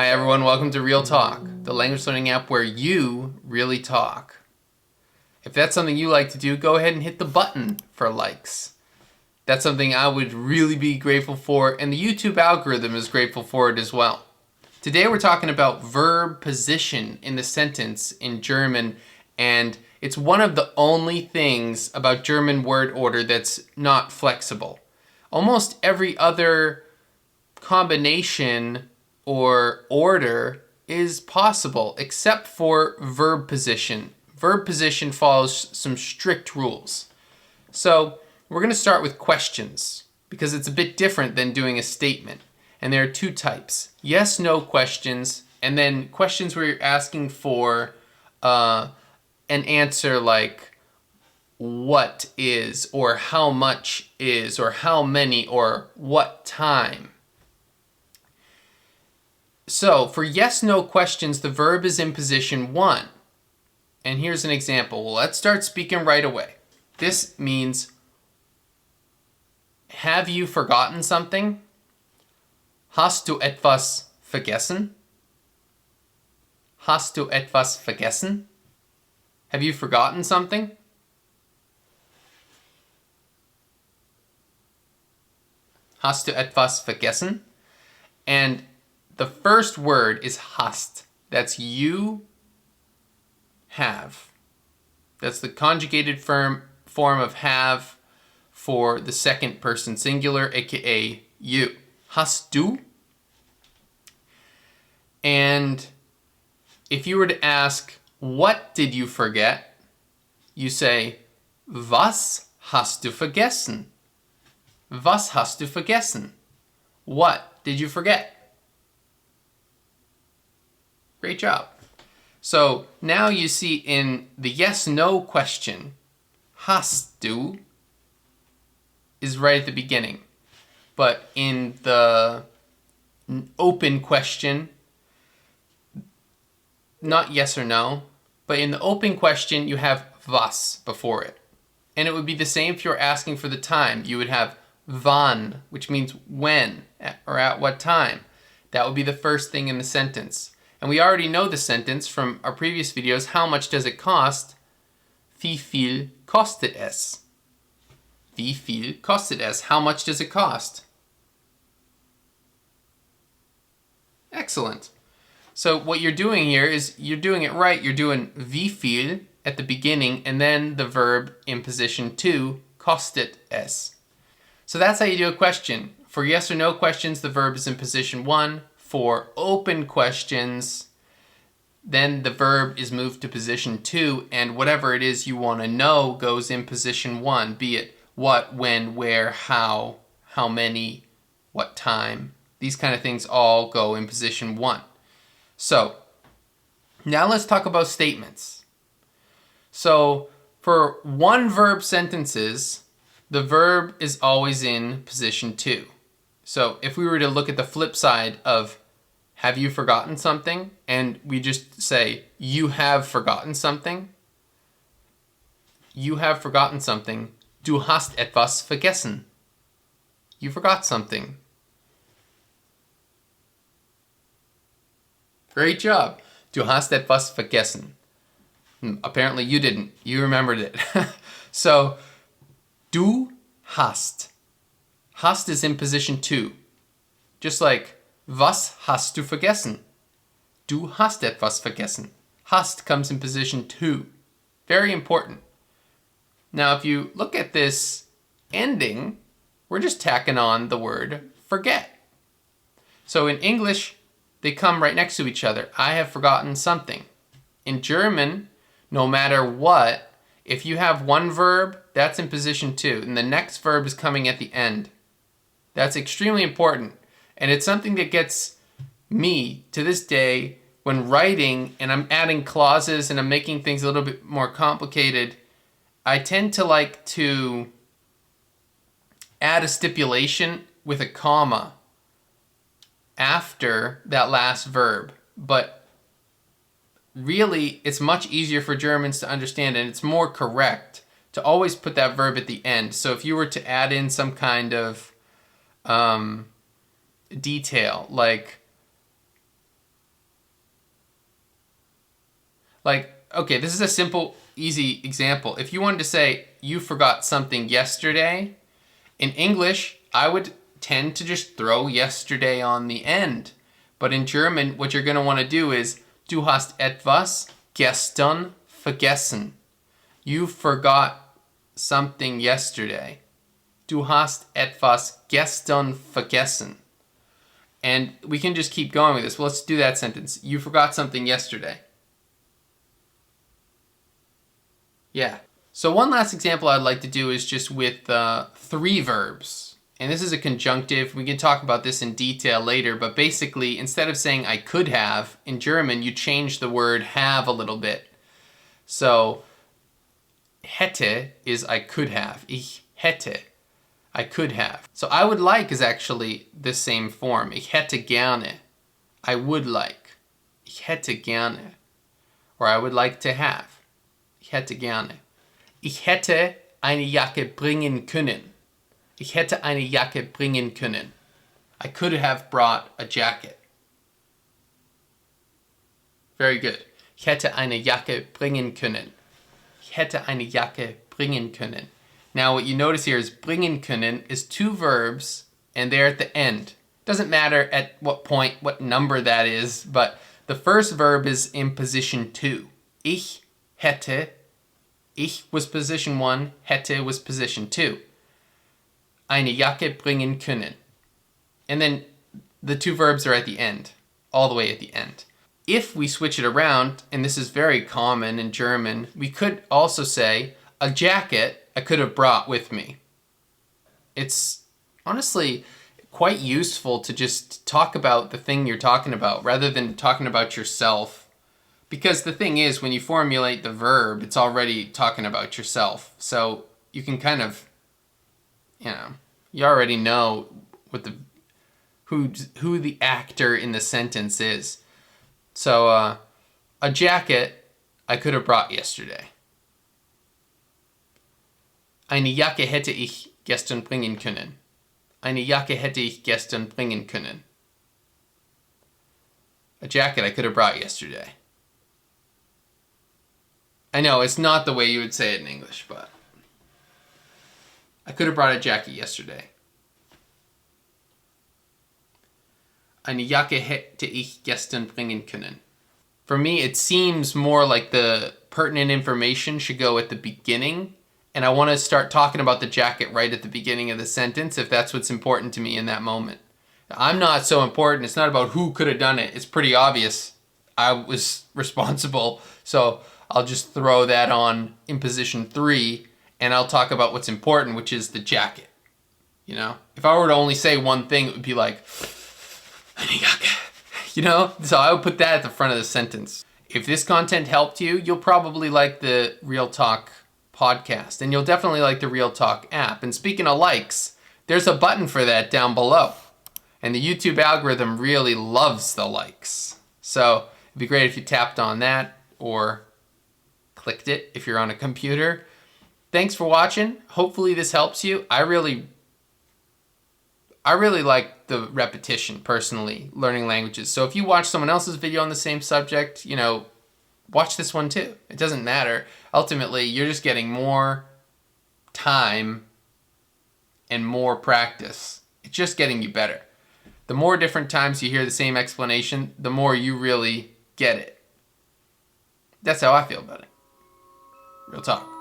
Hi everyone, welcome to Realtalk, the language learning app where you really talk. If that's something you like to do, go ahead and hit the button for likes. That's something I would really be grateful for, and the YouTube algorithm is grateful for it as well. Today we're talking about verb position in the sentence in German, and it's one of the only things about German word order that's not flexible. Almost every other combination or order is possible except for verb position. Verb position follows some strict rules. So we're going to start with questions because it's a bit different than doing a statement. And there are two types: yes, no questions, and then questions where you're asking for an answer like what is, or how much is, or how many, or what time. So for yes, no questions, the verb is in position 1. And here's an example. Well, let's start speaking right away. This means, have you forgotten something? Hast du etwas vergessen? Hast du etwas vergessen? Have you forgotten something? Hast du etwas vergessen? And the first word is hast. That's you have. That's the conjugated form of have for the second person singular, aka you. Hast du? And if you were to ask, what did you forget? You say, was hast du vergessen? Was hast du vergessen? What did you forget? Great job. So now you see in the yes-no question, hast du is right at the beginning. But in the open question, not yes or no, but in the open question you have was before it. And it would be the same if you were asking for the time. You would have wann, which means when or at what time. That would be the first thing in the sentence. And we already know the sentence from our previous videos. How much does it cost? Wie viel kostet es? Wie viel kostet es? How much does it cost? Excellent. So what you're doing here is you're doing it right. You're doing wie viel at the beginning and then the verb in position 2, kostet es. So that's how you do a question. For yes or no questions, the verb is in position 1. For open questions, then the verb is moved to position 2, and whatever it is you want to know goes in position 1, be it what, when, where, how many, what time. These kind of things all go in position 1. So now let's talk about statements. So for one verb sentences, the verb is always in position 2. So if we were to look at the flip side of have you forgotten something, and we just say you have forgotten something, you have forgotten something, du hast etwas vergessen. You forgot something. Great job. Du hast etwas vergessen. Apparently you didn't. You remembered it. So, du hast. Hast is in position 2. Just like, was hast du vergessen? Du hast etwas vergessen. Hast comes in position 2. Very important. Now, if you look at this ending, we're just tacking on the word forget. So in English, they come right next to each other. I have forgotten something. In German, no matter what, if you have one verb, that's in position 2, and the next verb is coming at the end. That's extremely important. And it's something that gets me, to this day, when writing and I'm adding clauses and I'm making things a little bit more complicated, I tend to like to add a stipulation with a comma after that last verb. But really, it's much easier for Germans to understand, and it's more correct to always put that verb at the end. So if you were to add in some kind of detail, like Like, okay, this is a simple, easy example. If you wanted to say, you forgot something yesterday, in English, I would tend to just throw yesterday on the end. But in German, what you're going to want to do is, du hast etwas gestern vergessen. You forgot something yesterday. Du hast etwas gestern vergessen. And we can just keep going with this. Well, let's do that sentence. You forgot something yesterday. Yeah. So one last example I'd like to do is just with 3 verbs. And this is a conjunctive. We can talk about this in detail later, but basically, instead of saying I could have, in German, you change the word have a little bit. So, hätte is I could have. Ich hätte. I could have. So I would like is actually the same form. Ich hätte gerne. I would like. Ich hätte gerne. Or I would like to have. Ich hätte gerne. Ich hätte eine Jacke bringen können. Ich hätte eine Jacke bringen können. I could have brought a jacket. Very good. Ich hätte eine Jacke bringen können. Ich hätte eine Jacke bringen können. Now what you notice here is bringen können is 2 verbs and they're at the end. Doesn't matter at what point, what number that is, but the first verb is in position 2. Ich hätte. Ich was position 1, hätte was position 2. Eine Jacke bringen können. And then the 2 verbs are at the end, all the way at the end. If we switch it around, and this is very common in German, we could also say, a jacket I could have brought with me. It's honestly quite useful to just talk about the thing you're talking about rather than talking about yourself. Because the thing is, when you formulate the verb, it's already talking about yourself. So you can kind of, you already know what who the actor in the sentence is. So a jacket I could have brought yesterday. Eine Jacke hätte ich gestern bringen können. Eine Jacke hätte ich gestern bringen können. A jacket I could have brought yesterday. I know, it's not the way you would say it in English, but I could have brought a jacket yesterday. Eine Jacke hätte ich gestern bringen können. For me, it seems more like the pertinent information should go at the beginning, and I want to start talking about the jacket right at the beginning of the sentence if that's what's important to me in that moment. I'm not so important. It's not about who could have done it. It's pretty obvious I was responsible, so I'll just throw that on in position 3, and I'll talk about what's important, which is the jacket. You know? If I were to only say one thing, it would be like, Eine Jacke. You know? So I would put that at the front of the sentence. If this content helped you, you'll probably like the Realtalk podcast, and you'll definitely like the Realtalk app. And speaking of likes, there's a button for that down below. And the YouTube algorithm really loves the likes. So it'd be great if you tapped on that or clicked it if you're on a computer. Thanks for watching. Hopefully this helps you. I really like the repetition, personally, learning languages. So if you watch someone else's video on the same subject, watch this one too. It doesn't matter. Ultimately, you're just getting more time and more practice. It's just getting you better. The more different times you hear the same explanation, the more you really get it. That's how I feel about it. Real talk.